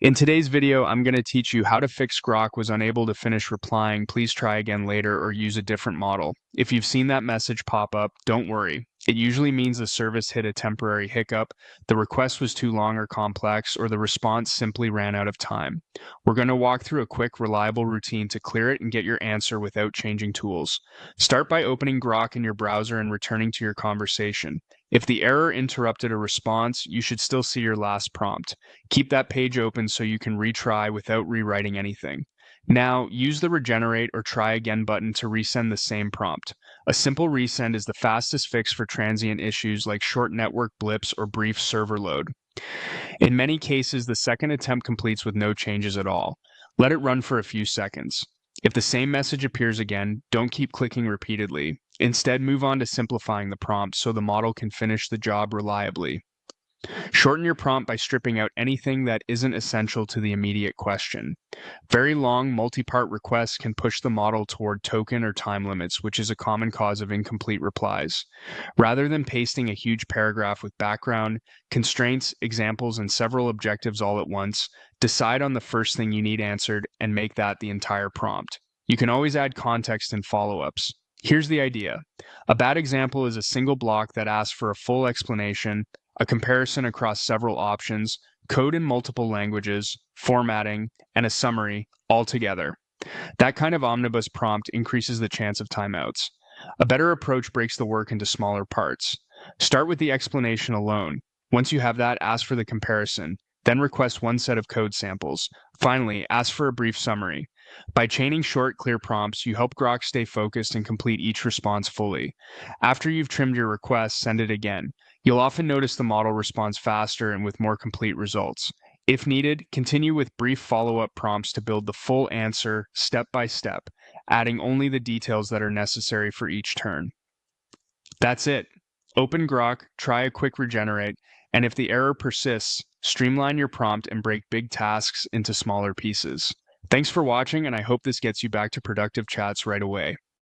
In today's video, I'm going to teach you how to fix Grok was unable to finish replying, please try again later or use a different model. If you've seen that message pop up, don't worry. It usually means the service hit a temporary hiccup, the request was too long or complex, or the response simply ran out of time. We're going to walk through a quick, reliable routine to clear it and get your answer without changing tools. Start by opening Grok in your browser and returning to your conversation. If the error interrupted a response, you should still see your last prompt. Keep that page open so you can retry without rewriting anything. Now, use the regenerate or try again button to resend the same prompt. A simple resend is the fastest fix for transient issues like short network blips or brief server load. In many cases, the second attempt completes with no changes at all. Let it run for a few seconds. If the same message appears again, don't keep clicking repeatedly. Instead, move on to simplifying the prompt so the model can finish the job reliably. Shorten your prompt by stripping out anything that isn't essential to the immediate question. Very long, multi-part requests can push the model toward token or time limits, which is a common cause of incomplete replies. Rather than pasting a huge paragraph with background, constraints, examples, and several objectives all at once, decide on the first thing you need answered and make that the entire prompt. You can always add context and follow-ups. Here's the idea. A bad example is a single block that asks for a full explanation, a comparison across several options, code in multiple languages, formatting, and a summary all together. That kind of omnibus prompt increases the chance of timeouts. A better approach breaks the work into smaller parts. Start with the explanation alone. Once you have that, ask for the comparison. Then request one set of code samples. Finally, ask for a brief summary. By chaining short, clear prompts, you help Grok stay focused and complete each response fully. After you've trimmed your request, send it again. You'll often notice the model responds faster and with more complete results. If needed, continue with brief follow-up prompts to build the full answer step by step, adding only the details that are necessary for each turn. That's it. Open Grok, try a quick regenerate, and if the error persists, streamline your prompt and break big tasks into smaller pieces. Thanks for watching, and I hope this gets you back to productive chats right away.